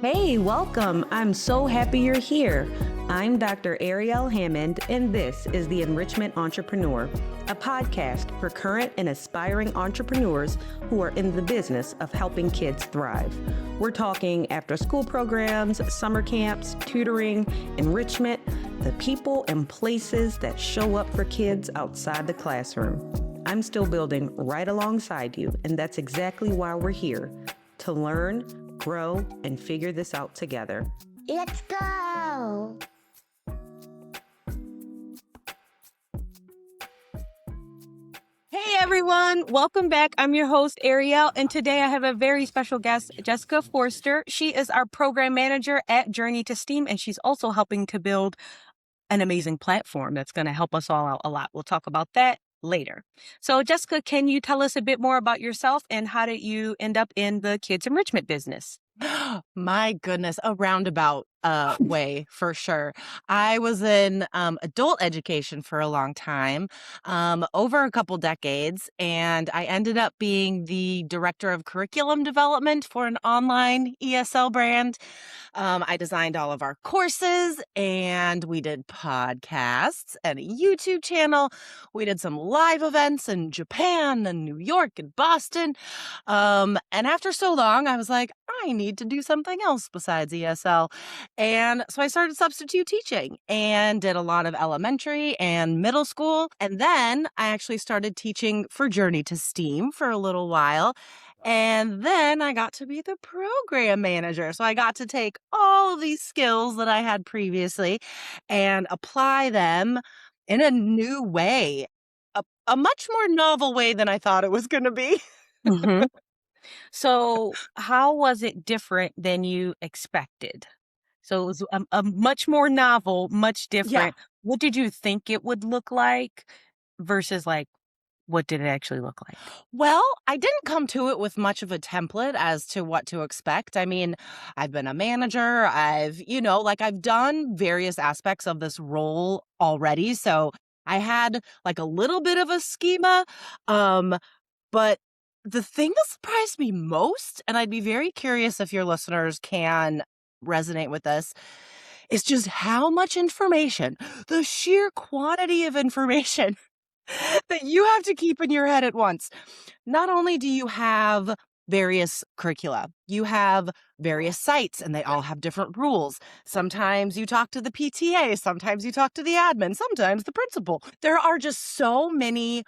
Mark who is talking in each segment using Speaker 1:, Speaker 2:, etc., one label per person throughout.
Speaker 1: Hey, welcome. I'm so happy you're here. I'm Dr. Arielle Hammond, and this is the Enrichment Entrepreneur, a podcast for current and aspiring entrepreneurs who are in the business of helping kids thrive. We're talking after-school programs, summer camps, tutoring, enrichment, the people and places that show up for kids outside the classroom. I'm still building right alongside you, and that's exactly why we're here, to learn, grow, and figure this out together.
Speaker 2: Let's go!
Speaker 1: Hey everyone, welcome back. I'm your host, Arielle, and today I have a very special guest, Jessica Vorster. She is our program manager at Journey to STEAM, and she's also helping to build an amazing platform that's going to help us all out a lot. We'll talk about that later. So Jessica, can you tell us a bit more about yourself and how did you end up in the kids enrichment business?
Speaker 3: My goodness, a roundabout way for sure. I was in adult education for a long time, over a couple decades, and I ended up being the director of curriculum development for an online ESL brand. I designed all of our courses, and we did podcasts and a YouTube channel. We did some live events in Japan and New York and Boston. And after so long, I was like, I need to do something else besides ESL. And so I started substitute teaching and did a lot of elementary and middle school. And then I actually started teaching for Journey to STEAM for a little while. And then I got to be the program manager. So I got to take all of these skills that I had previously and apply them in a new way, a much more novel way than I thought it was going to be.
Speaker 1: Mm-hmm. So how was it different than you expected? So it was a much more novel, much different.
Speaker 3: Yeah.
Speaker 1: What did you think it would look like versus what did it actually look like?
Speaker 3: Well, I didn't come to it with much of a template as to what to expect. I mean, I've been a manager. I've done various aspects of this role already. So I had a little bit of a schema. But the thing that surprised me most, and I'd be very curious if your listeners can resonate with this, is just how much information, the sheer quantity of information that you have to keep in your head at once. Not only do you have various curricula, you have various sites, and they all have different rules. Sometimes you talk to the PTA, sometimes you talk to the admin, sometimes the principal. There are just so many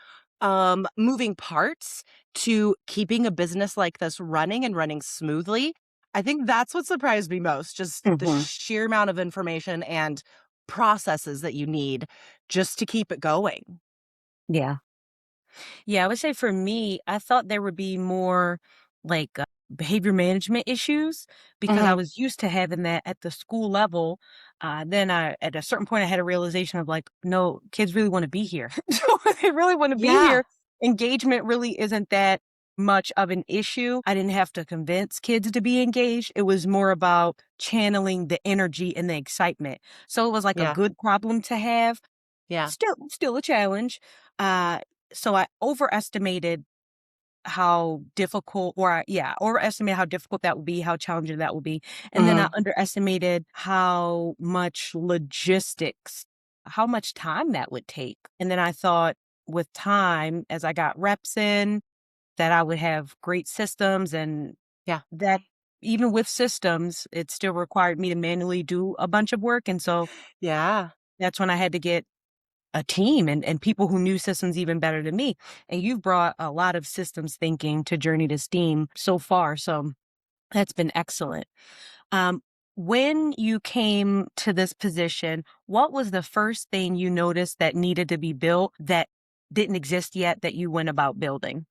Speaker 3: moving parts to keeping a business like this running and running smoothly. I think that's what surprised me most, just the sheer amount of information and processes that you need just to keep it going.
Speaker 1: Yeah. Yeah, I would say for me, I thought there would be more behavior management issues because I was used to having that at the school level. Then at a certain point, I had a realization of no, kids really want to be here. They really want to be here. Engagement really isn't that much of an issue. I didn't have to convince kids to be engaged. It was more about channeling the energy and the excitement. So it was a good problem to have.
Speaker 3: Yeah.
Speaker 1: Still a challenge. So I overestimated how difficult that would be, how challenging that would be. And then I underestimated how much logistics, how much time that would take. And then I thought with time, as I got reps in, that I would have great systems and that even with systems, it still required me to manually do a bunch of work. And so that's when I had to get a team and people who knew systems even better than me. And you've brought a lot of systems thinking to Journey to STEAM so far. So that's been excellent. When you came to this position, what was the first thing you noticed that needed to be built that didn't exist yet that you went about building?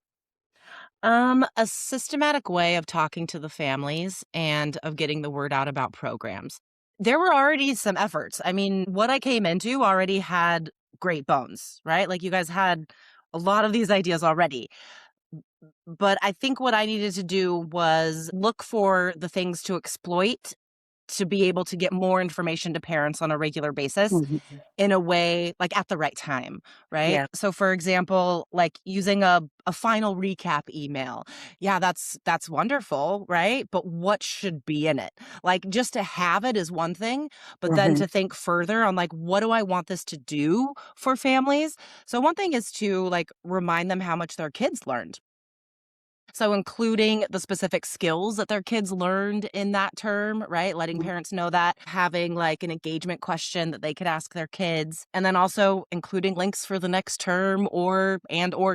Speaker 3: A systematic way of talking to the families and of getting the word out about programs. There were already some efforts. I mean, what I came into already had great bones, right? You guys had a lot of these ideas already. But I think what I needed to do was look for the things to exploit to be able to get more information to parents on a regular basis
Speaker 1: Mhm.
Speaker 3: in a way like at the right time, right?
Speaker 1: Yeah.
Speaker 3: So for example, like using a final recap email. Yeah, that's wonderful, right? But what should be in it? Like just to have it is one thing, but then
Speaker 1: Mhm.
Speaker 3: to think further on like what do I want this to do for families? So one thing is to like remind them how much their kids learned, so including the specific skills that their kids learned in that term, right? Letting parents know that, having like an engagement question that they could ask their kids, and then also including links for the next term or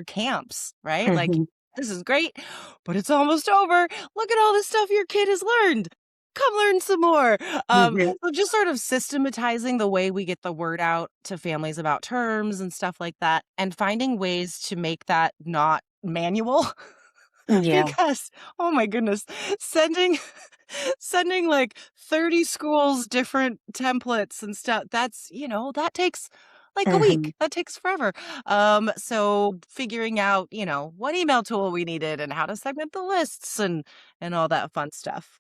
Speaker 3: camps, right? Like
Speaker 1: Mhm.
Speaker 3: this is great, but it's almost over. Look at all the stuff your kid has learned. Come learn some more.
Speaker 1: Mhm.
Speaker 3: So just sort of systematizing the way we get the word out to families about terms and stuff like that, and finding ways to make that not manual.
Speaker 1: Yeah.
Speaker 3: Because, oh my goodness, sending sending like 30 schools different templates and stuff, that's, that takes like a
Speaker 1: Mhm.
Speaker 3: week. That takes forever. So figuring out, what email tool we needed and how to segment the lists and all that fun stuff.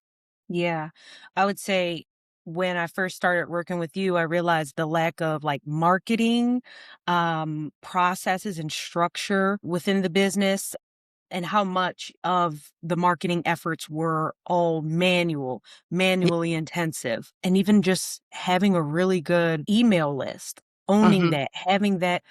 Speaker 1: Yeah. I would say when I first started working with you, I realized the lack of like marketing, processes and structure within the business, and how much of the marketing efforts were all
Speaker 3: Yeah.
Speaker 1: manually intensive. And even just having a really good email list, owning
Speaker 3: Mhm.
Speaker 1: that, having that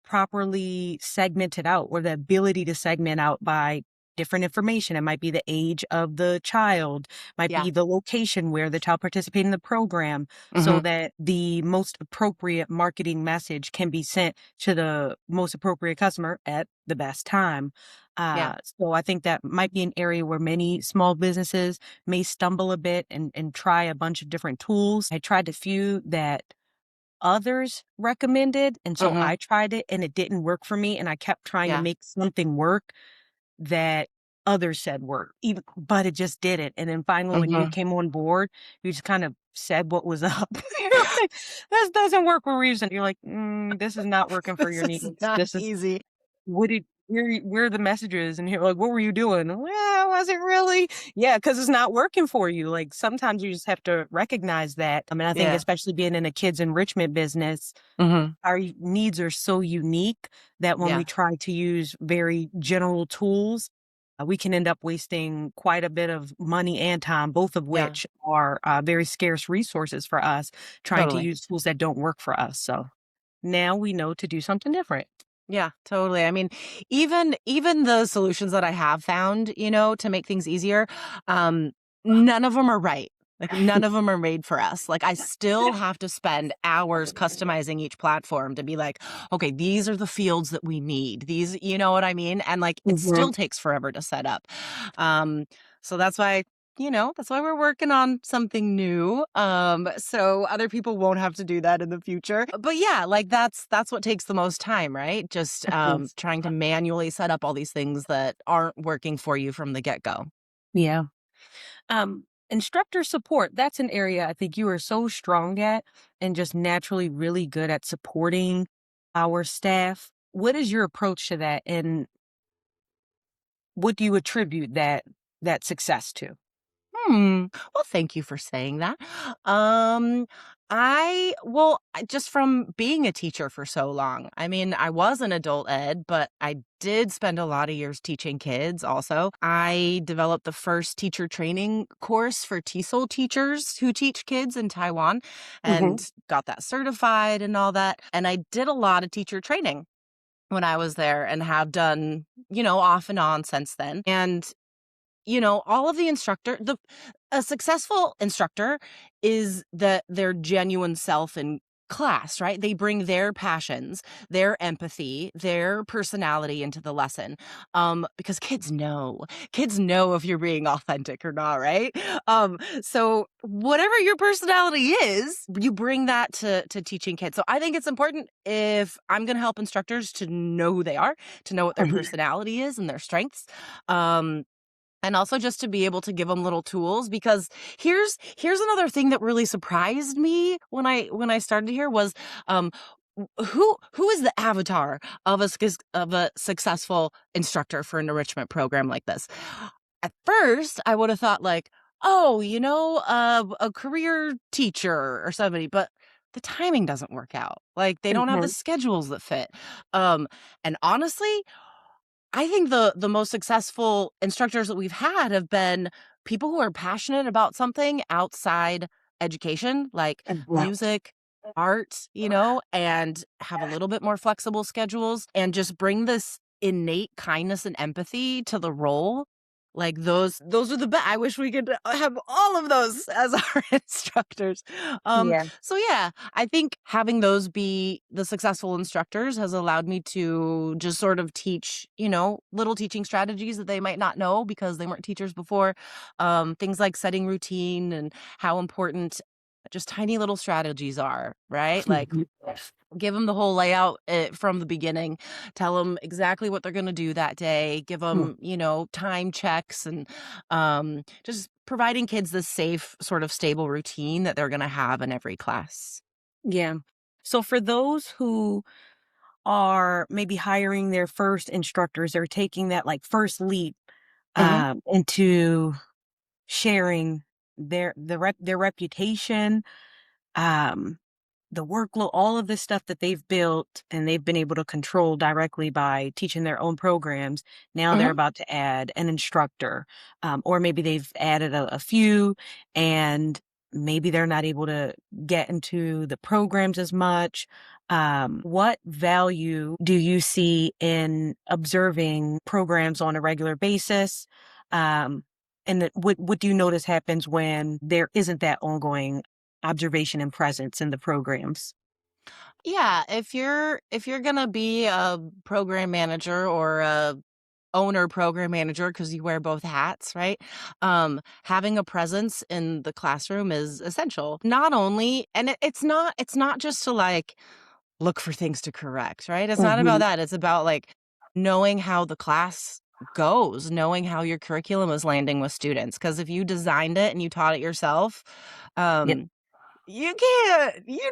Speaker 1: properly segmented out, or the ability to segment out by different information. It might be the age of the child, might
Speaker 3: Yeah.
Speaker 1: be the location where the child participated in the program, so
Speaker 3: Mhm.
Speaker 1: that the most appropriate marketing message can be sent to the most appropriate customer at the best time.
Speaker 3: Yeah.
Speaker 1: So I think that might be an area where many small businesses may stumble a bit and try a bunch of different tools. I tried a few that others recommended, and so
Speaker 3: Mhm.
Speaker 1: I tried it and it didn't work for me, and I kept trying to
Speaker 3: Yeah.
Speaker 1: make something work that others said worked, even but it just didn't. And then finally, when you
Speaker 3: Mhm.
Speaker 1: came on board, you just kind of said what was up. You're like, "This doesn't work for a reason." You're like, this is not working for
Speaker 3: This
Speaker 1: your
Speaker 3: is
Speaker 1: needs.
Speaker 3: not
Speaker 1: This is
Speaker 3: easy.
Speaker 1: what did where are the messages?" And you're like, "What were you doing?" "Well, was it really?" Yeah, because it's not working for you. Like, sometimes you just have to recognize that. I mean, I think
Speaker 3: Yeah.
Speaker 1: especially being in a kids enrichment business,
Speaker 3: Mhm.
Speaker 1: our needs are so unique that when we
Speaker 3: Yeah.
Speaker 1: try to use very general tools, we can end up wasting quite a bit of money and time, both of
Speaker 3: Yeah.
Speaker 1: which are very scarce resources for us, trying to
Speaker 3: Totally.
Speaker 1: use tools that don't work for us. So now we know to do something different.
Speaker 3: Yeah, totally. I mean, even the solutions that I have found, to make things easier, um, none of them are right. Like none of them are made for us. Like I still have to spend hours customizing each platform to be like, okay, these are the fields that we need. These, you know what I mean? And like it
Speaker 1: Mhm.
Speaker 3: still takes forever to set up. Um, so that's why we're working on something new. So other people won't have to do that in the future. But yeah, like that's what takes the most time, right? Just
Speaker 1: Yes.
Speaker 3: trying to manually set up all these things that aren't working for you from the get-go.
Speaker 1: Yeah. Instructor support, that's an area I think you are so strong at and just naturally really good at supporting our staff. What is your approach to that, and what do you attribute that success to?
Speaker 3: Well, thank you for saying that. Um, just from being a teacher for so long. I mean, I was an adult ed, but I did spend a lot of years teaching kids also. I developed the first teacher training course for TESOL teachers who teach kids in Taiwan
Speaker 1: Mhm,
Speaker 3: and got that certified and all that. And I did a lot of teacher training when I was there and have done, off and on since then. And all of the instructor the a successful instructor is their genuine self in class, right? They bring their passions, their empathy, their personality into the lesson. Because kids know if you're being authentic or not, right? So whatever your personality is, you bring that to teaching kids. So I think it's important if I'm going to help instructors to know who they are, to know what their
Speaker 1: mhm,
Speaker 3: personality is and their strengths. Um, and also just to be able to give them little tools because here's another thing that really surprised me when I started here was, um, who is the avatar of a successful instructor for an enrichment program like this? At first, I would have thought like, oh, a career teacher or somebody, but the timing doesn't work out. Like they don't have the
Speaker 1: Mhm.
Speaker 3: schedules that fit. Um, and honestly, I think the most successful instructors that we've had have been people who are passionate about something outside education, like
Speaker 1: Mhm.
Speaker 3: music, art, and have a little bit more flexible schedules and just bring this innate kindness and empathy to the role. Like those are the best. I wish we could have all of those as our instructors.
Speaker 1: Yeah.
Speaker 3: So yeah, I think having those be the successful instructors has allowed me to just sort of teach, little teaching strategies that they might not know because they weren't teachers before. Things like setting routine and how important just tiny little strategies are, right? Like
Speaker 1: Mhm.
Speaker 3: give them the whole layout from the beginning. Tell them exactly what they're going to do that day. Give
Speaker 1: Mm.
Speaker 3: them, time checks and just providing kids this safe, sort of stable routine that they're going to have in every class.
Speaker 1: Yeah. So for those who are maybe hiring their first instructors or taking that like first leap
Speaker 3: Hmm.
Speaker 1: into sharing their reputation, um, the workload, all of this stuff that they've built and they've been able to control directly by teaching their own programs. Now they're
Speaker 3: Hmm.
Speaker 1: about to add an instructor, or maybe they've added a few and maybe they're not able to get into the programs as much. What value do you see in observing programs on a regular basis? Um, and what do you notice happens when there isn't that ongoing observation and presence in the programs?
Speaker 3: Yeah, if you're gonna be a program manager or a owner program manager because you wear both hats, right? Having a presence in the classroom is essential. Not only, and it's not just to like look for things to correct, right? It's not about
Speaker 1: Mhm.
Speaker 3: that. It's about like knowing how the class goes, knowing how your curriculum is landing with students. Because if you designed it and you taught it yourself,
Speaker 1: Yep.
Speaker 3: um, you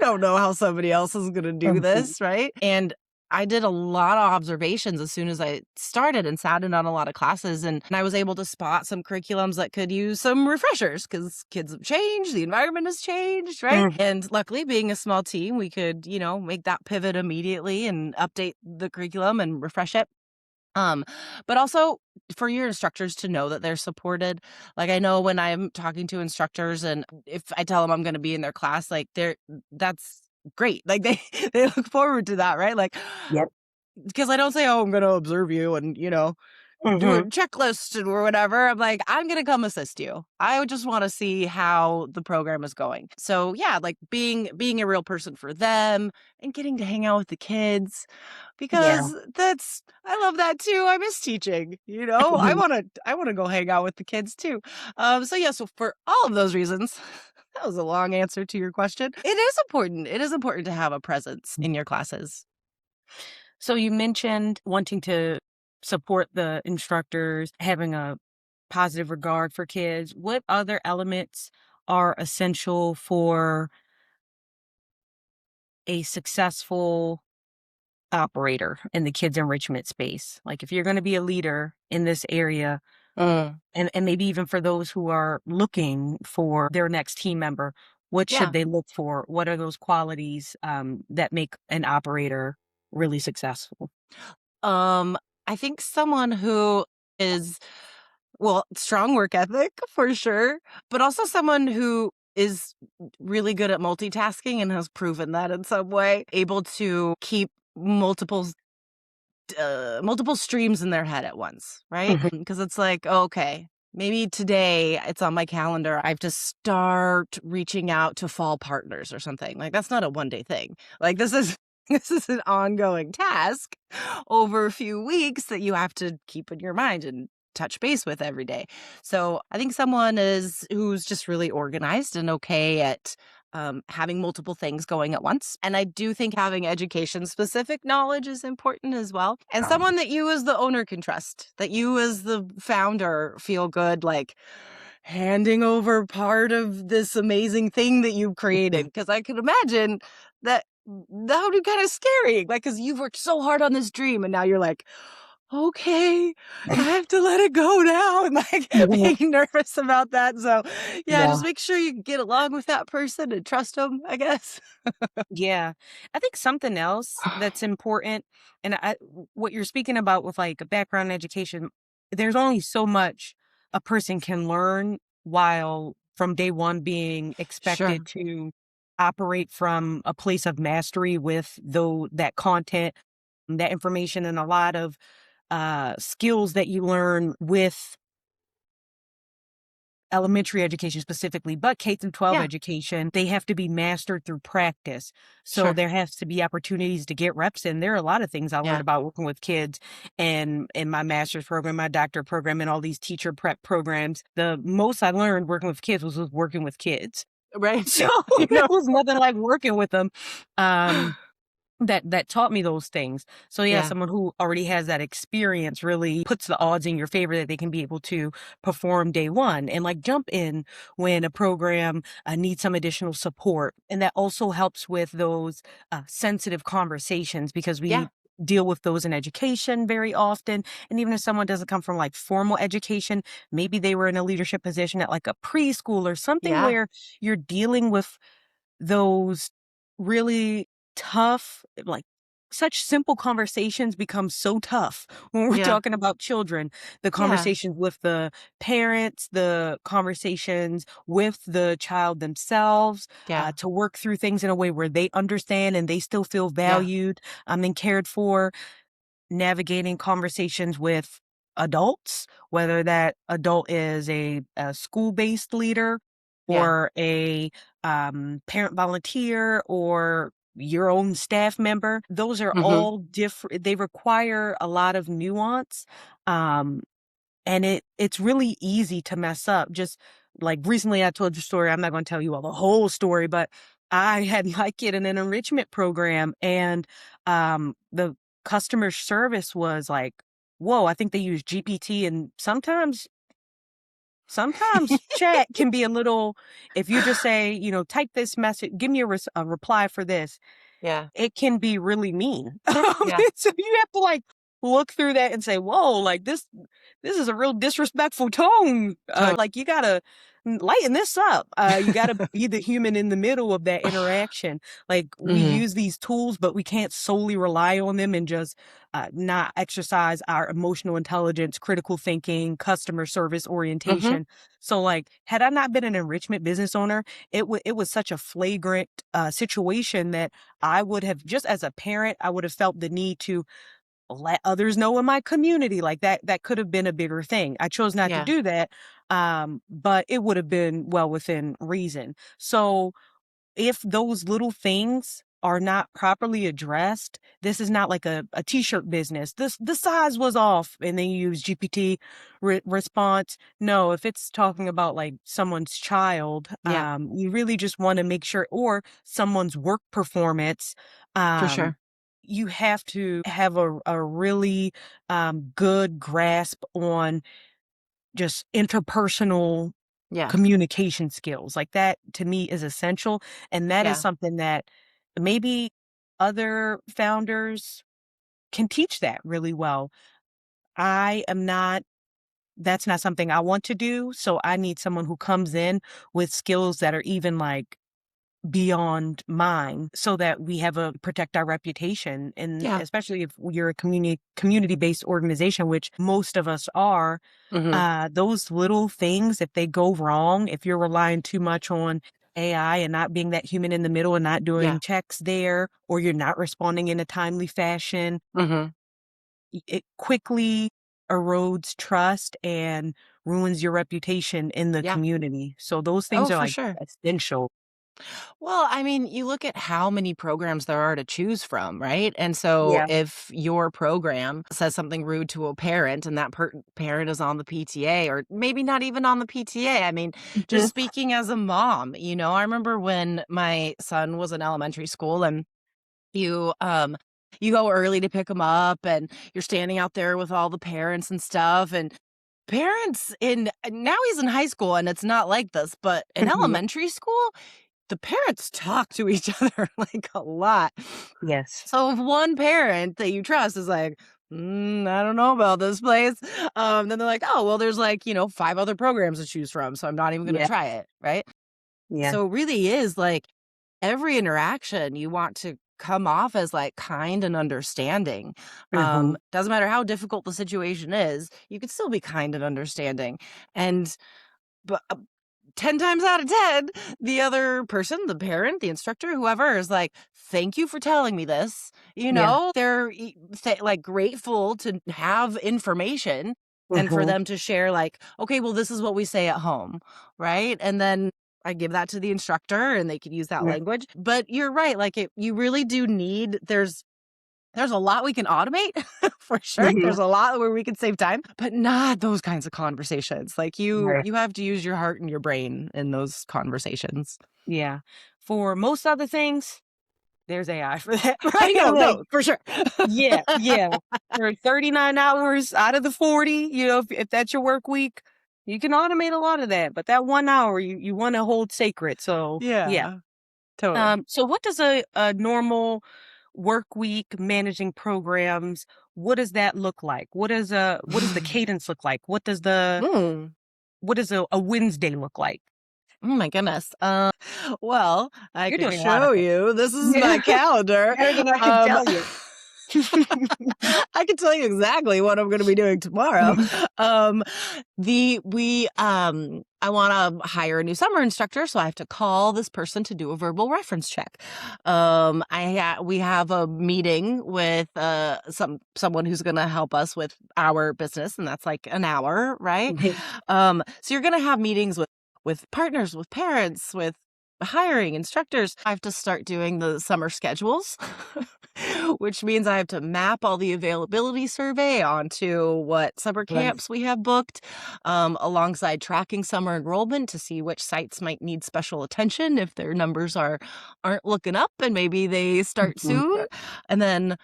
Speaker 3: don't know how somebody else is gonna do
Speaker 1: Mhm.
Speaker 3: this, right? And I did a lot of observations as soon as I started and sat in on a lot of classes, and I was able to spot some curriculums that could use some refreshers because kids have changed, the environment has changed, right?
Speaker 1: Mhm.
Speaker 3: And luckily, being a small team, we could, make that pivot immediately and update the curriculum and refresh it. Um, but also for your instructors to know that they're supported. Like I know when I'm talking to instructors and if I tell them I'm going to be in their class, like that's great. Like they they look forward to that, right? Like
Speaker 1: Yep.
Speaker 3: because I don't say, "Oh, I'm going to observe you," and do a
Speaker 1: Mhm.
Speaker 3: checklist or whatever. I'm like, I'm gonna come assist you. I would just want to see how the program is going. So yeah, like being a real person for them and getting to hang out with the kids
Speaker 1: Yeah.
Speaker 3: because I love that too. I miss teaching, I
Speaker 1: Mhm.
Speaker 3: wanna go hang out with the kids too. So yeah, so for all of those reasons, that was a long answer to your question. It is important. It is important to have a presence in your classes.
Speaker 1: So you mentioned wanting to support the instructors, having a positive regard for kids. What other elements are essential for a successful operator in the kids enrichment space? Like if you're going to be a leader in this area,
Speaker 3: Mm,
Speaker 1: and maybe even for those who are looking for their next team member, what should
Speaker 3: yeah.
Speaker 1: they look for? What are those qualities that make an operator really successful?
Speaker 3: Um, I think someone who is well, strong work ethic for sure, but also someone who is really good at multitasking and has proven that in some way, able to keep multiple streams in their head at once, right?
Speaker 1: Mhm.
Speaker 3: Because it's like, okay, maybe today it's on my calendar. I have to start reaching out to fall partners or something. Like that's not a one day thing. Like this is this is an ongoing task over a few weeks that you have to keep in your mind and touch base with every day. So I think someone is who's just really organized and okay at having multiple things going at once. And I do think having education specific knowledge is important as well. And someone that you as the owner can trust, that you as the founder feel good, like handing over part of this amazing thing that you've created.
Speaker 1: Mhm.
Speaker 3: Because I could imagine that that would be kind of scary, like, because you've worked so hard on this dream and now you're like, okay, I have to let it go now, and, like,
Speaker 1: Mhm.
Speaker 3: being nervous about that, so, yeah,
Speaker 1: Yeah.
Speaker 3: just make sure you get along with that person and trust them, I guess.
Speaker 1: Yeah. I think something else that's important, and what you're speaking about with like a background education, there's only so much a person can learn while from day one being expected
Speaker 3: Sure.
Speaker 1: to operate from a place of mastery with though that content, that information, and a lot of skills that you learn with elementary education specifically, but K through 12
Speaker 3: Yeah,
Speaker 1: education, they have to be mastered through practice. So
Speaker 3: sure.
Speaker 1: there has to be opportunities to get reps in. There are a lot of things I learned
Speaker 3: Yeah.
Speaker 1: about working with kids and in my master's program, my doctorate program, and all these teacher prep programs. The most I learned working with kids was working with kids.
Speaker 3: Right.
Speaker 1: So
Speaker 3: You
Speaker 1: there
Speaker 3: know?
Speaker 1: was nothing like working with them. That taught me those things. So yeah,
Speaker 3: Yeah,
Speaker 1: someone who already has that experience really puts the odds in your favor that they can be able to perform day one and like jump in when a program needs some additional support. And that also helps with those sensitive conversations because
Speaker 3: yeah,
Speaker 1: we deal with those in education very often. And even if someone doesn't come from like formal education, maybe they were in a leadership position at like a preschool or something
Speaker 3: yeah,
Speaker 1: where you're dealing with those really tough, like, such simple conversations become so tough when we're
Speaker 3: yeah,
Speaker 1: talking about children. The
Speaker 3: yeah,
Speaker 1: conversations with the parents, the conversations with the child themselves,
Speaker 3: yeah,
Speaker 1: to work through things in a way where they understand and they still feel
Speaker 3: yeah,
Speaker 1: valued, and cared for, navigating conversations with adults, whether that adult is a school-based leader
Speaker 3: yeah.
Speaker 1: or a parent volunteer or your own staff member. Those are
Speaker 3: Mhm.
Speaker 1: all different. They require a lot of nuance. Um, and it's really easy to mess up. Just like recently I told you a story, I'm not gonna tell you all the whole story, but I had my kid in an enrichment program and the customer service was like, "Whoa, I think they use GPT," and sometimes chat can be a little if you just say, type this message, give me a reply for this,
Speaker 3: Yeah,
Speaker 1: it can be really mean.
Speaker 3: yeah,
Speaker 1: So you have to, like, look through that and say, "Whoa, like, this is a real disrespectful tone." Like, you gotta lighten this up. You gotta be the human in the middle of that interaction. Like, we
Speaker 3: Mhm.
Speaker 1: use these tools, but we can't solely rely on them and just, not exercise our emotional intelligence, critical thinking, customer service
Speaker 3: Mhm.
Speaker 1: orientation. So, like, had I not been an enrichment business owner, it was such a flagrant, situation that I would have just as a parent, I would have felt the need to let others know in my community, like, that could have been a bigger thing. I chose not to
Speaker 3: Yeah,
Speaker 1: do that, but it would have been well within reason. So if those little things are not properly addressed, this is not like a t-shirt business. The size was off and they use GPT response. No, if it's talking about like someone's child,
Speaker 3: yeah,
Speaker 1: you really just want to make sure, or someone's work performance,
Speaker 3: for
Speaker 1: um,
Speaker 3: sure.
Speaker 1: you have to have a really good grasp on just interpersonal
Speaker 3: Yeah,
Speaker 1: communication skills. Like that to me is essential. And that is
Speaker 3: yeah,
Speaker 1: something that maybe other founders can teach that really well. I am not, that's not something I want to do. So I need someone who comes in with skills that are even like beyond mine so that we have a protect our reputation. And
Speaker 3: yeah.
Speaker 1: especially if you're a community-based organization, which most of us are,
Speaker 3: Mhm.
Speaker 1: those little things, if they go wrong, if you're relying too much on AI and not being that human in the middle and not doing
Speaker 3: Yeah.
Speaker 1: checks there, or you're not responding in a timely fashion,
Speaker 3: Mhm.
Speaker 1: it quickly erodes trust and ruins your reputation in the
Speaker 3: Yeah.
Speaker 1: community. So those things
Speaker 3: Oh,
Speaker 1: are
Speaker 3: for
Speaker 1: like
Speaker 3: sure.
Speaker 1: essential.
Speaker 3: Well, I mean, you look at how many programs there are to choose from, right? And so
Speaker 1: Yeah.
Speaker 3: if your program says something rude to a parent and that parent is on the PTA or maybe not even on the PTA, I mean, just
Speaker 1: Mhm.
Speaker 3: speaking as a mom, I remember when my son was in elementary school and you you go early to pick him up and you're standing out there with all the parents and stuff and parents in now he's in high school and it's not like this, but in
Speaker 1: Mhm.
Speaker 3: elementary school the parents talk to each other, like, a lot.
Speaker 1: Yes.
Speaker 3: So if one parent that you trust is like, I don't know about this place. Then they're like, oh, well, there's like, 5 other programs to choose from, so I'm not even gonna
Speaker 1: Yeah.
Speaker 3: try it, right?
Speaker 1: Yeah.
Speaker 3: So it really is like every interaction you want to come off as like kind and understanding.
Speaker 1: Mhm.
Speaker 3: Doesn't matter how difficult the situation is, you can still be kind and understanding. And but 10 times out of 10, the other person, the parent, the instructor, whoever is like, "Thank you for telling me this."
Speaker 1: Yeah.
Speaker 3: They're like grateful to have information and for
Speaker 1: Mhm.
Speaker 3: them to share like, "Okay, well this is what we say at home." Right? And then I give that to the instructor and they can use that
Speaker 1: Yeah.
Speaker 3: language. But you're right, like you really do need there's a lot we can automate for sure.
Speaker 1: Mhm.
Speaker 3: There's a lot where we can save time, but not those kinds of conversations. Like
Speaker 1: Right.
Speaker 3: you have to use your heart and your brain in those conversations.
Speaker 1: Yeah. For most other things, there's AI for that,
Speaker 3: I
Speaker 1: right?
Speaker 3: know,
Speaker 1: Like,
Speaker 3: no, for sure.
Speaker 1: yeah, yeah. For 39 hours out of the 40, if that's your work week, you can automate a lot of that. But that 1 hour you want to hold sacred. So yeah.
Speaker 3: Yeah, totally.
Speaker 1: So what does a normal work week managing programs, what does that look like? What does the cadence look like?
Speaker 3: Mm.
Speaker 1: What does a Wednesday look like?
Speaker 3: Oh my goodness. Well, I
Speaker 1: You're
Speaker 3: can
Speaker 1: doing a lot of
Speaker 3: show
Speaker 1: things.
Speaker 3: you. This is my
Speaker 1: Yeah.
Speaker 3: calendar.
Speaker 1: Better than I can
Speaker 3: Um,
Speaker 1: tell you.
Speaker 3: I can tell you exactly what I'm going to be doing tomorrow. Um, I want to hire a new summer instructor, so I have to call this person to do a verbal reference check. We have a meeting with someone who's going to help us with our business, and that's like an hour, right? So you're going to have meetings with partners, with parents, with hiring instructors. I have to start doing the summer schedules, which means I have to map all the availability survey onto what summer
Speaker 1: Right.
Speaker 3: camps we have booked, alongside tracking summer enrollment to see which sites might need special attention if their numbers aren't looking up and maybe they start
Speaker 1: Mhm.
Speaker 3: soon. And then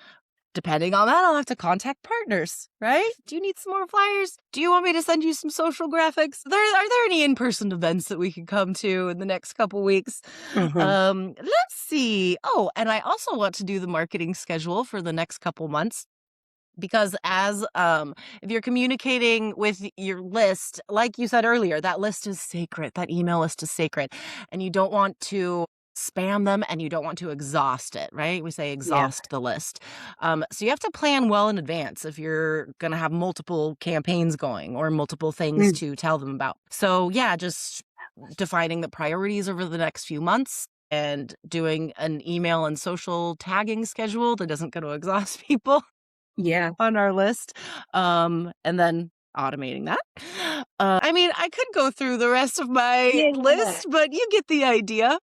Speaker 3: depending on that, I'll have to contact partners, right? Do you need some more flyers? Do you want me to send you some social graphics? Are there any in-person events that we can come to in the next couple weeks?
Speaker 1: Mhm.
Speaker 3: Let's see. Oh, and I also want to do the marketing schedule for the next couple months because if you're communicating with your list, like you said earlier, that list is sacred. That email list is sacred, and you don't want to spam them and you don't want to exhaust it, right? We say
Speaker 1: Yeah.
Speaker 3: exhaust the list. So you have to plan well in advance if you're going to have multiple campaigns going or multiple things
Speaker 1: Mm.
Speaker 3: to tell them about. So yeah, just defining the priorities over the next few months and doing an email and social tagging schedule that doesn't going to exhaust people
Speaker 1: Yeah.
Speaker 3: on our list, and then automating that. I mean, I could go through the rest of my
Speaker 1: Yeah.
Speaker 3: list, but you get the idea.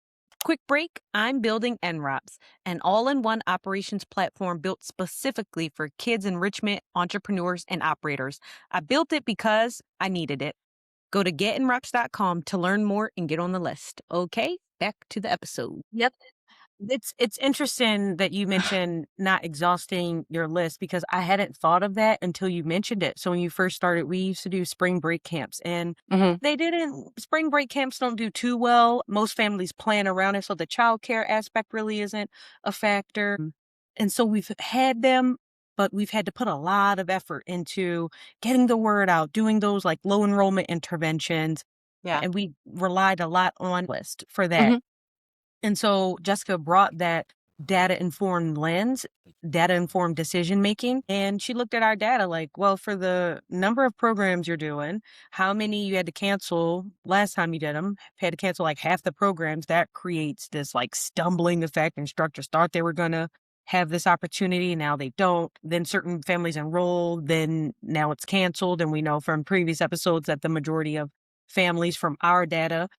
Speaker 1: Quick break. I'm building NROPS, an all-in-one operations platform built specifically for kids enrichment, entrepreneurs, and operators. I built it because I needed it. Go to getenrops.com to learn more and get on the list. Okay, back to the episode. Yep. It's interesting that you mentioned not exhausting your list because I hadn't thought of that until you mentioned it. So when you first started, we used to do spring break camps and
Speaker 3: Mhm.
Speaker 1: they didn't spring break camps don't do too well. Most families plan around it, so the childcare aspect really isn't a factor. And so we've had them, but we've had to put a lot of effort into getting the word out, doing those like low enrollment interventions,
Speaker 3: Yeah.
Speaker 1: and we relied a lot on list for that.
Speaker 3: Mhm.
Speaker 1: And so Jessica brought that data informed lens, data informed decision making. And she looked at our data like, well, for the number of programs you're doing, how many you had to cancel last time you did them, had to cancel like half the programs. That creates this like stumbling effect. Instructors thought they were going to have this opportunity. Now they don't. Then certain families enroll. Then now it's canceled. And we know from previous episodes that the majority of families from our data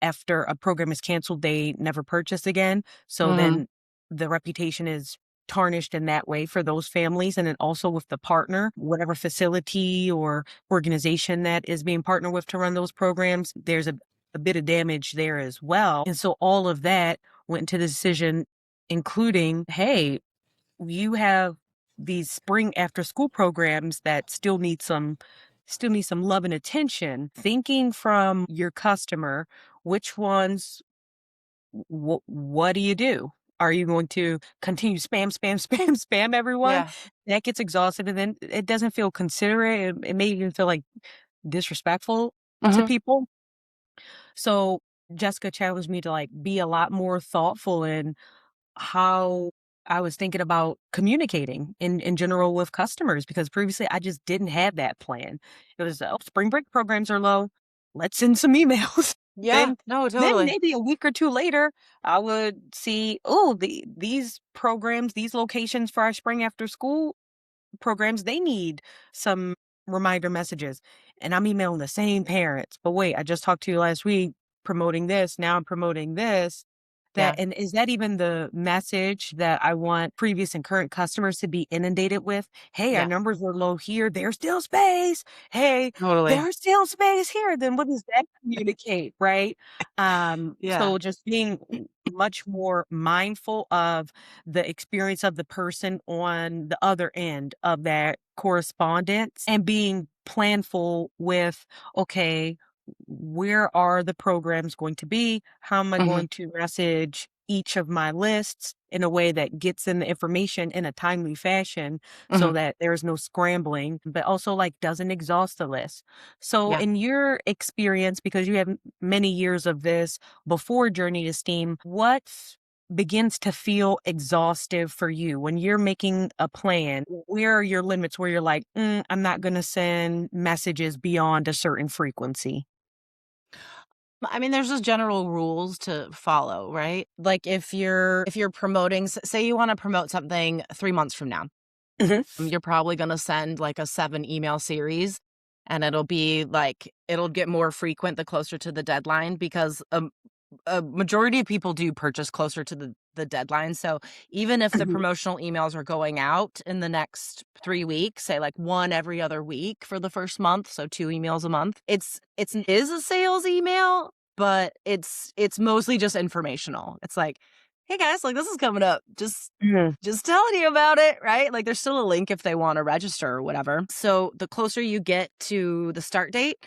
Speaker 1: after a program is canceled, they never purchase again. So
Speaker 3: Mhm.
Speaker 1: then the reputation is tarnished in that way for those families. And then also with the partner, whatever facility or organization that is being partnered with to run those programs, there's a bit of damage there as well. And so all of that went into the decision, including, hey, you have these spring after school programs that still need some love and attention. Thinking from your customer, which ones what do you do? Are you going to continue spam everyone?
Speaker 3: Yeah.
Speaker 1: That gets exhausted, and then it doesn't feel considerate. It may even feel like disrespectful to
Speaker 3: Mhm.
Speaker 1: people. So Jessica challenged me to like be a lot more thoughtful in how I was thinking about communicating in general with customers, because previously I just didn't have that plan. It was, oh, spring break programs are low. Let's send some emails.
Speaker 3: Yeah.
Speaker 1: then
Speaker 3: No,
Speaker 1: then
Speaker 3: totally.
Speaker 1: maybe a week or two later, I would see, oh, these programs, these locations for our spring after school programs, they need some reminder messages. And I'm emailing the same parents. But wait, I just talked to you last week promoting this. Now I'm promoting this. That
Speaker 3: Yeah.
Speaker 1: and is that even the message that I want previous and current customers to be inundated with? Hey, our
Speaker 3: Yeah.
Speaker 1: numbers are low here. There's still space. Hey,
Speaker 3: Totally.
Speaker 1: there's still space here. Then what does that communicate, right?
Speaker 3: Yeah.
Speaker 1: So just being much more mindful of the experience of the person on the other end of that correspondence, and being planful with, okay, where are the programs going to be? How am I
Speaker 3: Mhm.
Speaker 1: going to message each of my lists in a way that gets in the information in a timely fashion so
Speaker 3: Mhm.
Speaker 1: that there's no scrambling, but also like doesn't exhaust the list. So,
Speaker 3: Yeah.
Speaker 1: in your experience, because you have many years of this before Journey to Steam, what begins to feel exhaustive for you when you're making a plan? Where are your limits where you're like, I'm not going to send messages beyond a certain frequency?
Speaker 3: I mean, there's just general rules to follow, right? Like if you're promoting, say you want to promote something 3 months from now,
Speaker 1: Mhm,
Speaker 3: you're probably going to send like a 7 email series, and it'll be like it'll get more frequent the closer to the deadline, because a majority of people do purchase closer to the deadline. So even if the
Speaker 1: mhm,
Speaker 3: promotional emails are going out in the next 3 weeks, say like one every other week for the first month, so 2 emails a month, it is a sales email, but it's mostly just informational. It's like, "Hey guys, like this is coming up.
Speaker 1: mhm,
Speaker 3: Just telling you about it," right? Like there's still a link if they want to register or whatever. So the closer you get to the start date,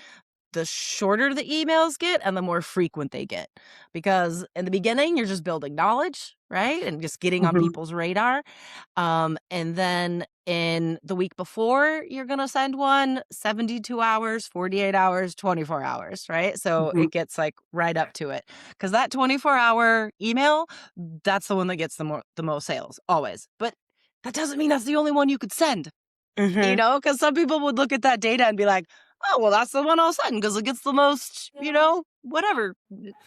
Speaker 3: the shorter the emails get and the more frequent they get. Because in the beginning, you're just building knowledge, right? And just getting on
Speaker 1: mhm,
Speaker 3: people's radar. And then in the week before, you're going to send one 72 hours, 48 hours, 24 hours, right? So
Speaker 1: mhm,
Speaker 3: it gets like right up to it. Because that 24-hour email, that's the one that gets the most sales always. But that doesn't mean that's the only one you could send.
Speaker 1: mhm,
Speaker 3: Because some people would look at that data and be like, "Oh, well, that's the one I'll send because it gets the most, whatever,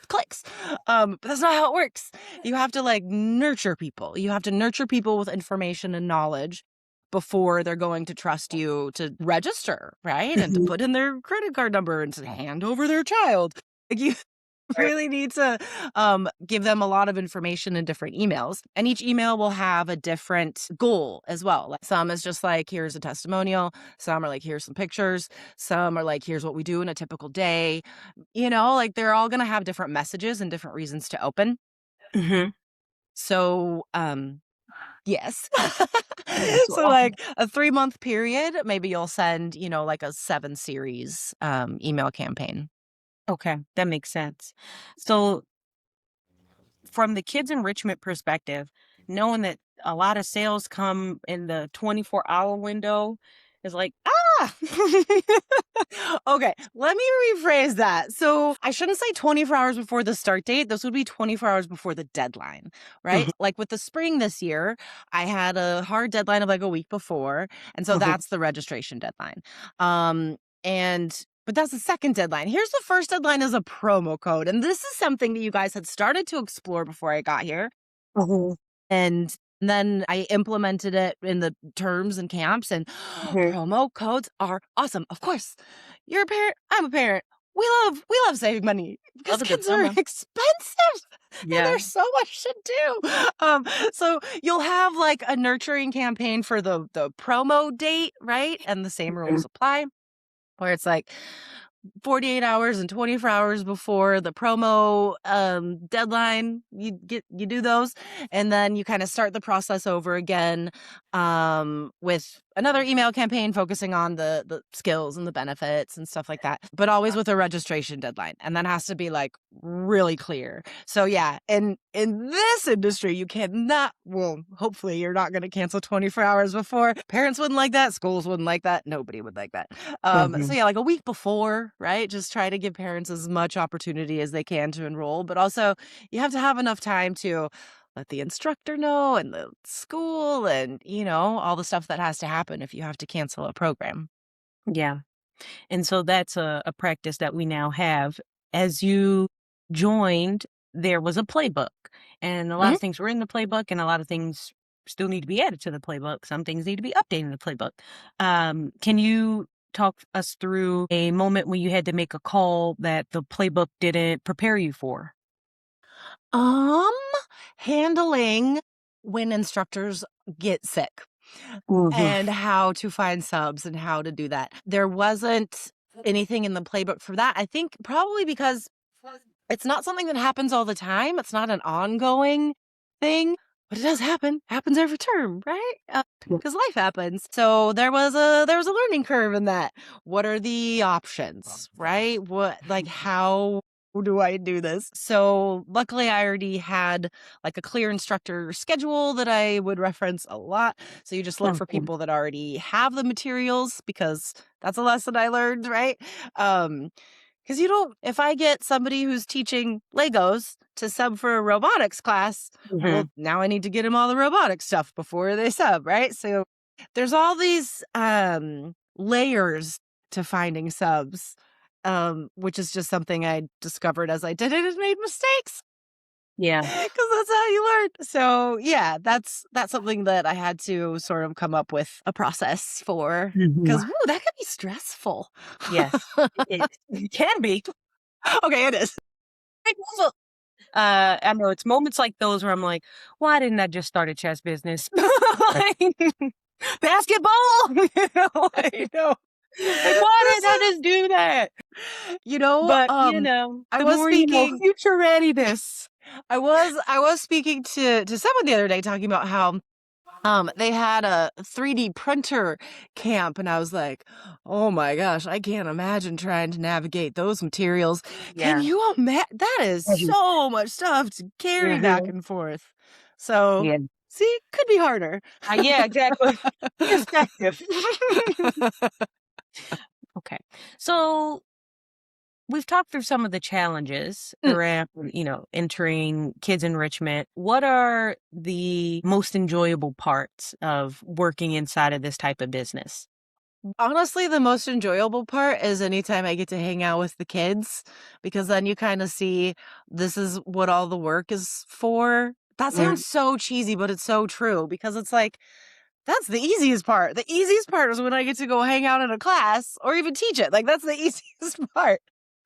Speaker 3: clicks." But that's not how it works. You have to, like, nurture people. You have to nurture people with information and knowledge before they're going to trust you to register, right? And to
Speaker 1: mhm.
Speaker 3: put in their credit card number and to hand over their child. Like, you
Speaker 1: Right.
Speaker 3: really need to give them a lot of information in different emails. And each email will have a different goal as well. Like some is just like, here's a testimonial. Some are like, here's some pictures. Some are like, here's what we do in a typical day. Like they're all going to have different messages and different reasons to open.
Speaker 1: Mhm.
Speaker 3: So, yes.
Speaker 1: So,
Speaker 3: So, like a 3-month period, maybe you'll send, like a 7 series email campaign.
Speaker 1: okay, that makes sense. So, from the kids' enrichment perspective, knowing that a lot of sales come in the 24-hour window is like, ah!
Speaker 3: Okay, let me rephrase that. So I shouldn't say 24 hours before the start date. This would be 24 hours before the deadline, right?
Speaker 1: Mhm,
Speaker 3: Like with the spring this year, I had a hard deadline of like a week before. And so
Speaker 1: mhm,
Speaker 3: that's the registration deadline. But that's the second deadline. Here's the first deadline is a promo code. And this is something that you guys had started to explore before I got here.
Speaker 1: mhm,
Speaker 3: And then I implemented it in the terms and camps, and
Speaker 1: mhm.
Speaker 3: promo codes are awesome. Of course, you're a parent, I'm a parent. We love saving money because
Speaker 1: Love a good
Speaker 3: kids are
Speaker 1: promo.
Speaker 3: expensive and
Speaker 1: Yeah.
Speaker 3: there's so much to do. So you'll have like a nurturing campaign for the promo date, right? And the same
Speaker 1: Mhm,
Speaker 3: rules apply where it's like 48 hours and 24 hours before the promo deadline, you do those, and then you kind of start the process over again with another email campaign focusing on the skills and the benefits and stuff like that, but always with a registration deadline. And that has to be like really clear. So yeah, and in this industry, you cannot, well, hopefully you're not going to cancel 24 hours before. Parents wouldn't like that. Schools wouldn't like that. Nobody would like that. So
Speaker 1: Mhm.
Speaker 3: yeah, like a week before, right? Just try to give parents as much opportunity as they can to enroll, but also you have to have enough time to let the instructor know and the school and, all the stuff that has to happen if you have to cancel a program.
Speaker 1: Yeah. And so that's a practice that we now have. As you joined, there was a playbook, and a lot
Speaker 3: Mhm.
Speaker 1: of things were in the playbook, and a lot of things still need to be added to the playbook. Some things need to be updated in the playbook. Can you talk us through a moment when you had to make a call that the playbook didn't prepare you for?
Speaker 3: Um, Handling when instructors get sick
Speaker 1: Mhm.
Speaker 3: and how to find subs and how to do that. There wasn't anything in the playbook for that. I think probably because it's not something that happens all the time. It's not an ongoing thing, but it does happen. Happens every term, right?
Speaker 1: Yeah.
Speaker 3: Because life happens. So there was a learning curve in that. What are the options, right? What like how do I do this? So luckily I already had like a clear instructor schedule that I would reference a lot. So you just look for
Speaker 1: Mhm.
Speaker 3: people that already have the materials because that's a lesson I learned, right? Um, because you don't if I get somebody who's teaching Legos to sub for a robotics class, well,
Speaker 1: Mhm.
Speaker 3: now I need to get them all the robotics stuff before they sub, right? So there's all these layers to finding subs, which is just something I discovered as I did it and made mistakes
Speaker 1: Yeah.
Speaker 3: because that's how you learn. So yeah, that's something that I had to sort of come up with a process for
Speaker 1: Mhm.
Speaker 3: because that could be stressful.
Speaker 1: Yes. It can be.
Speaker 3: Okay, it is.
Speaker 1: I know it's moments like those where I'm like, "Why didn't I just start a chess business?" Like, basketball,
Speaker 3: I know.
Speaker 1: like, "Why
Speaker 3: This
Speaker 1: didn't I
Speaker 3: is
Speaker 1: just do that?"
Speaker 3: you know,
Speaker 1: But,
Speaker 3: I
Speaker 1: the
Speaker 3: was
Speaker 1: more you know,
Speaker 3: speaking
Speaker 1: future readiness.
Speaker 3: I was speaking to someone the other day talking about how, they had a 3D printer camp, and I was like, "Oh my gosh, I can't imagine trying to navigate those materials." Can
Speaker 1: Yeah.
Speaker 3: you ima that is
Speaker 1: Mhm.
Speaker 3: so much stuff to carry back
Speaker 1: Mhm.
Speaker 3: and forth. So,
Speaker 1: Yeah.
Speaker 3: see, could be harder.
Speaker 1: Yeah, exactly. Perspective. Okay. So we've talked through some of the challenges
Speaker 3: Mm.
Speaker 1: around, entering kids enrichment. What are the most enjoyable parts of working inside of this type of business?
Speaker 3: Honestly, the most enjoyable part is anytime I get to hang out with the kids because then you kind of see this is what all the work is for. That
Speaker 1: Mm,
Speaker 3: sounds so cheesy, but it's so true because it's like that's the easiest part. The easiest part is when I get to go hang out in a class or even teach it. Like that's the easiest part.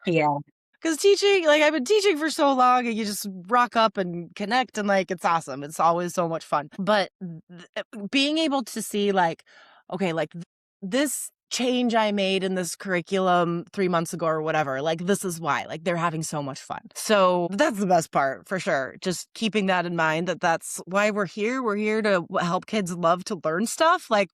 Speaker 1: yeah.
Speaker 3: Because teaching, like I've been teaching for so long and you just rock up and connect and like it's awesome. It's always so much fun. But being able to see like, okay, like this change I made in this curriculum 3 months ago or whatever, like this is why, like they're having so much fun. So that's the best part for sure. Just keeping that in mind that that's why we're here. We're here to help kids love to learn stuff. Like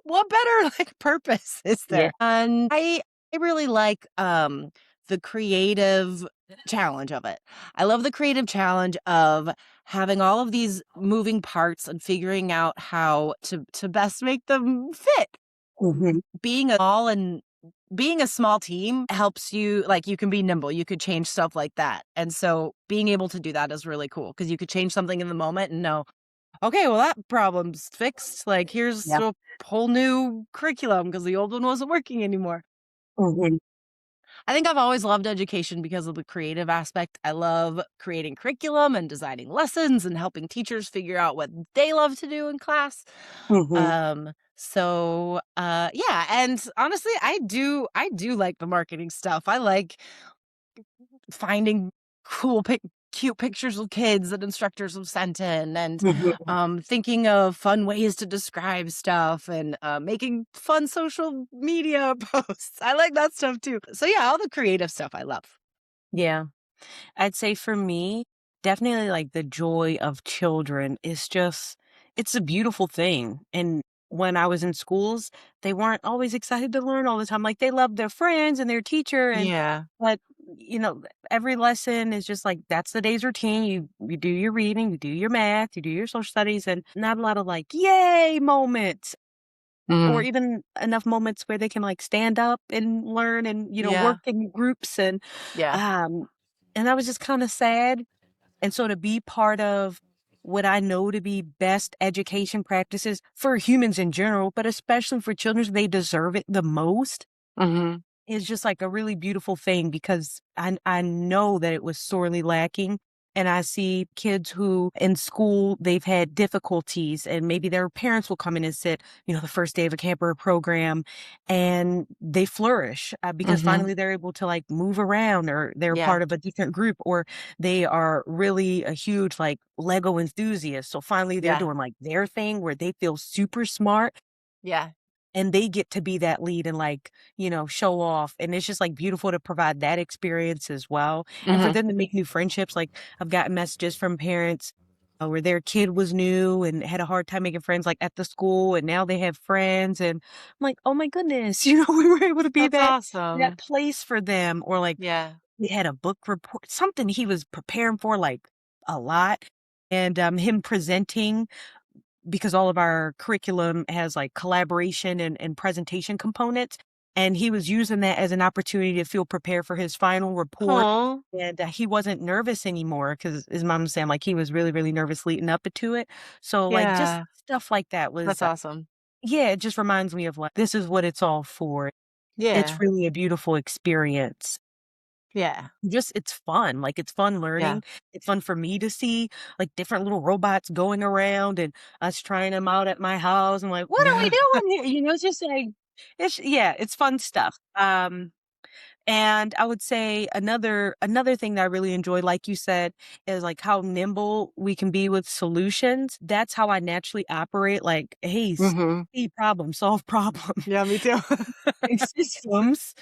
Speaker 3: what better like purpose is
Speaker 1: Yeah.
Speaker 3: there? And I really like the creative challenge of it. I love the creative challenge of having all of these moving parts and figuring out how to best make them fit.
Speaker 1: Mhm.
Speaker 3: Being a small team helps you like you can be nimble, you could change stuff like that. And so being able to do that is really cool because you could change something in the moment and know okay, well, that problem's fixed. Like, here's
Speaker 1: Yeah.
Speaker 3: a whole new curriculum because the old one wasn't working anymore.
Speaker 1: Mhm.
Speaker 3: I think I've always loved education because of the creative aspect. I love creating curriculum and designing lessons and helping teachers figure out what they love to do in class.
Speaker 1: Mhm.
Speaker 3: Yeah, and honestly, I do like the marketing stuff. I like finding cool cute pictures of kids that instructors have sent in and
Speaker 1: Mhm.
Speaker 3: thinking of fun ways to describe stuff and making fun social media posts. I like that stuff too. So yeah, all the creative stuff I love.
Speaker 1: Yeah. I'd say for me, definitely like the joy of children is just it's a beautiful thing. And when I was in schools, they weren't always excited to learn all the time. Like, they loved their friends and their teacher
Speaker 3: Yeah.
Speaker 1: but, every lesson is just like, that's the day's routine. You do your reading, you do your math, you do your social studies, and not a lot of, like, yay moments or
Speaker 3: Mhm.
Speaker 1: even enough moments where they can, like, stand up and learn and,
Speaker 3: Yeah.
Speaker 1: work in groups
Speaker 3: Yeah.
Speaker 1: um, and I was just kinda sad. And so to be part of what I know to be best education practices for humans in general, but especially for children, they deserve it the most,
Speaker 3: Mhm.
Speaker 1: is just like a really beautiful thing because I know that it was sorely lacking. And I see kids who in school they've had difficulties and maybe their parents will come in and sit, the first day of a camper program and they flourish because
Speaker 3: Mhm.
Speaker 1: finally they're able to like move around or they're
Speaker 3: Yeah.
Speaker 1: part of a different group or they are really a huge like Lego enthusiast. So finally they're
Speaker 3: Yeah.
Speaker 1: doing like their thing where they feel super smart
Speaker 3: Yeah.
Speaker 1: and they get to be that lead and like, show off. And it's just like beautiful to provide that experience as well. And for
Speaker 3: Mhm.
Speaker 1: them to make new friendships, like I've gotten messages from parents where their kid was new and had a hard time making friends like at the school and now they have friends. And I'm like, oh my goodness, we were able to be
Speaker 3: That's
Speaker 1: that
Speaker 3: awesome.
Speaker 1: place for them. Or like
Speaker 3: Yeah.
Speaker 1: we had a book report, something he was preparing for like a lot. And him presenting because all of our curriculum has like collaboration and presentation components. And he was using that as an opportunity to feel prepared for his final report.
Speaker 3: Aw.
Speaker 1: And he wasn't nervous anymore because his mom was saying like he was really, really nervous leading up to it. So like just
Speaker 3: Yeah.
Speaker 1: stuff like that was,
Speaker 3: That's awesome.
Speaker 1: yeah, it just reminds me of like, this is what it's all for. It's
Speaker 3: Yeah.
Speaker 1: really a beautiful experience.
Speaker 3: Yeah.
Speaker 1: Just it's fun, like, it's fun
Speaker 3: Yeah.
Speaker 1: learning. It's fun for me to see, like, different little robots going around and us trying them out at my house. I'm like, "What are we doing here?" It's just like it's fun stuff. And I would say another thing that I really enjoy, like you said, is, like, how nimble we can be with solutions. That's how I naturally operate, like, "Hey,
Speaker 3: Mhm.
Speaker 1: see problem, solve problem."
Speaker 3: Yeah, me too.
Speaker 1: In systems,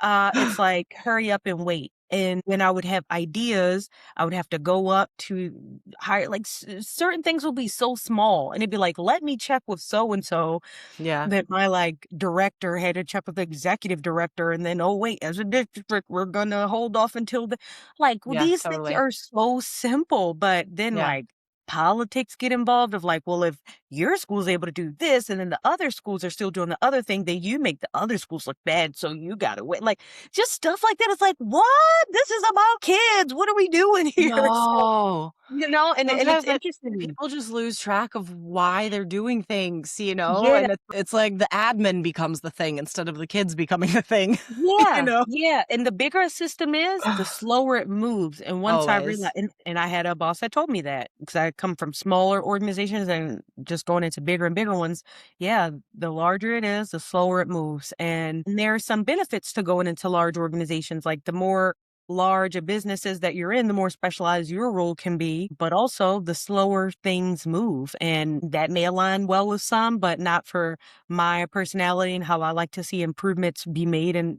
Speaker 1: it's like, hurry up and wait. And when I would have ideas, I would have to go up to higher, like certain things will be so small, and it'd be like, let me check with so and so
Speaker 3: Yeah.
Speaker 1: that my like director had to check with the executive director, and then oh wait, as a district, we're gonna hold off until the like. Well,
Speaker 3: Yeah,
Speaker 1: these things
Speaker 3: totally.
Speaker 1: are so simple, but then
Speaker 3: Yeah.
Speaker 1: like politics get involved of like, well, if your school's able to do this and then the other schools are still doing the other thing, then you make the other schools look bad. So you gotta wait. Like just stuff like that. It's like, what? This is about kids. What are we doing here? So,
Speaker 3: No.
Speaker 1: and it's
Speaker 3: Sometimes that
Speaker 1: interesting.
Speaker 3: people just lose track of why they're doing things,
Speaker 1: Yeah.
Speaker 3: and it's like the admin becomes the thing instead of the kids becoming the thing, you
Speaker 1: Yeah,
Speaker 3: know?
Speaker 1: yeah, and the bigger a system is, the slower it moves, and once I realized
Speaker 3: Always.
Speaker 1: and I had a boss that told me that because I come from smaller organizations and just going into bigger and bigger ones, yeah, the larger it is, the slower it moves, and there are some benefits to going into large organizations, like, the more large a business is that you're in, the more specialized your role can be, but also the slower things move, and that may align well with some, but not for my personality and how I like to see improvements be made and,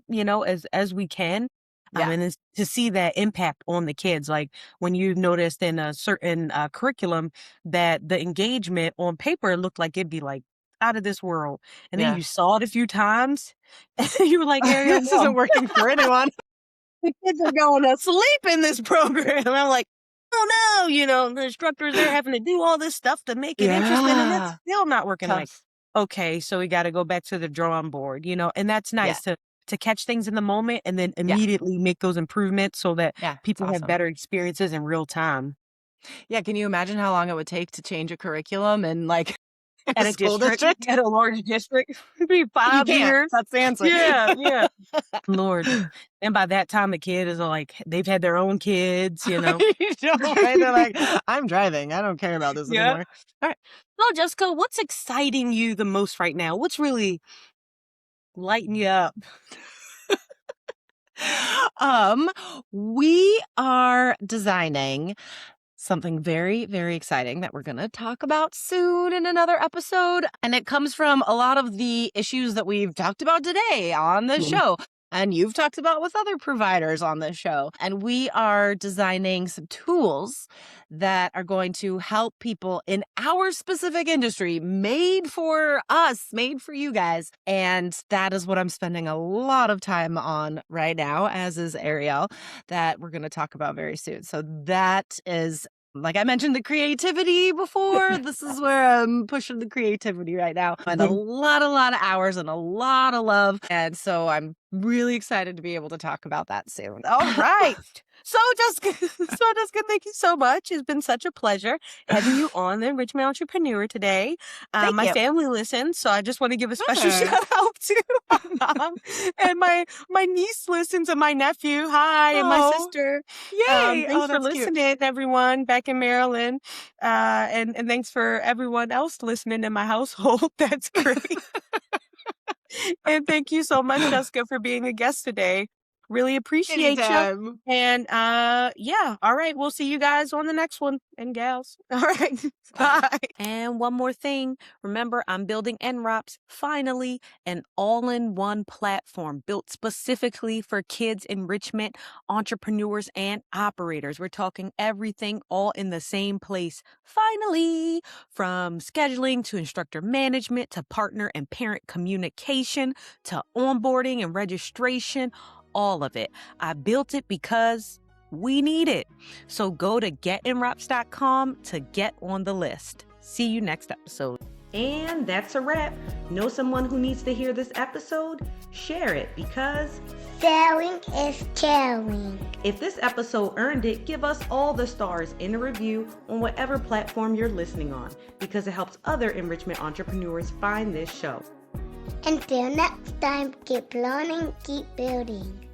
Speaker 1: as we can.
Speaker 3: Yeah.
Speaker 1: And it's to see that impact on the kids. Like when you noticed in a certain curriculum that the engagement on paper looked like it'd be like out of this world. And then
Speaker 3: Yeah.
Speaker 1: you saw it a few times and you were like, Ariel,
Speaker 3: This
Speaker 1: no,
Speaker 3: isn't working for anyone.
Speaker 1: the kids are going to sleep in this program. I'm like, oh no, the instructors, they're having to do all this stuff to make it interesting and it's
Speaker 3: Yeah.
Speaker 1: still not working. Like,
Speaker 3: Tough.
Speaker 1: okay, so we got to go back to the drawing board, and that's
Speaker 3: Yeah.
Speaker 1: nice to catch things in the moment and then
Speaker 3: Yeah.
Speaker 1: immediately make those improvements so that
Speaker 3: Yeah. It's
Speaker 1: people have
Speaker 3: awesome.
Speaker 1: better experiences in real time.
Speaker 3: Yeah, can you imagine how long it would take to change a curriculum in, like, a
Speaker 1: At a
Speaker 3: school
Speaker 1: district,
Speaker 3: district?
Speaker 1: at a large district, it'd be
Speaker 3: You
Speaker 1: 5
Speaker 3: can't.
Speaker 1: years.
Speaker 3: That's the answer.
Speaker 1: Yeah, yeah. Lord. And by that time, the kid is like, they've had their own kids.
Speaker 3: You know, right? They're like, "I'm driving. I don't care about this
Speaker 1: Yeah.
Speaker 3: anymore." Alright.
Speaker 1: So, Jessica, what's exciting you the most right now? What's really lighting you up?
Speaker 3: Um, we are designing something very, very exciting that we're gonna talk about soon in another episode, and it comes from a lot of the issues that we've talked about today on the
Speaker 1: Mm.
Speaker 3: show. and you've talked about with other providers on this show. And we are designing some tools that are going to help people in our specific industry, made for us, made for you guys. And that is what I'm spending a lot of time on right now, as is Arielle, that we're going to talk about very soon. So that is, like I mentioned, the creativity before. This is where I'm pushing the creativity right now. And a lot of hours and a lot of love. And so I'm really excited to be able to talk about that soon.
Speaker 1: All right. So Jessica, thank you so much. It's been such a pleasure having you on the Enrichment Entrepreneur today.
Speaker 3: Thank
Speaker 1: My
Speaker 3: you.
Speaker 1: family listens, so I just want to give a special shout out to my mom, and my niece listens, and my nephew. Hi, and my
Speaker 3: Oh,
Speaker 1: sister.
Speaker 3: yay.
Speaker 1: Thanks for
Speaker 3: That's cute.
Speaker 1: listening, everyone back in Maryland. And thanks for everyone else listening in my household. That's great. And thank you so much, Jessica, for being a guest today. Really appreciate you.
Speaker 3: Anytime.
Speaker 1: And yeah, all right, we'll see you guys on the next one, and gals. All right, bye. And one more thing, remember, I'm building NROPS, finally, an all-in-one platform built specifically for kids enrichment, entrepreneurs, and operators. We're talking everything all in the same place. Finally, from scheduling to instructor management to partner and parent communication to onboarding and registration, all of it. I built it because we need it. So go to getenrops.com to get on the list. See you next episode. And that's a wrap. Know someone who needs to hear this episode? Share it, because
Speaker 2: Sharing is caring.
Speaker 1: if this episode earned it, give us all the stars in a review on whatever platform you're listening on, because it helps other enrichment entrepreneurs find this show.
Speaker 2: Until next time, keep learning, keep building.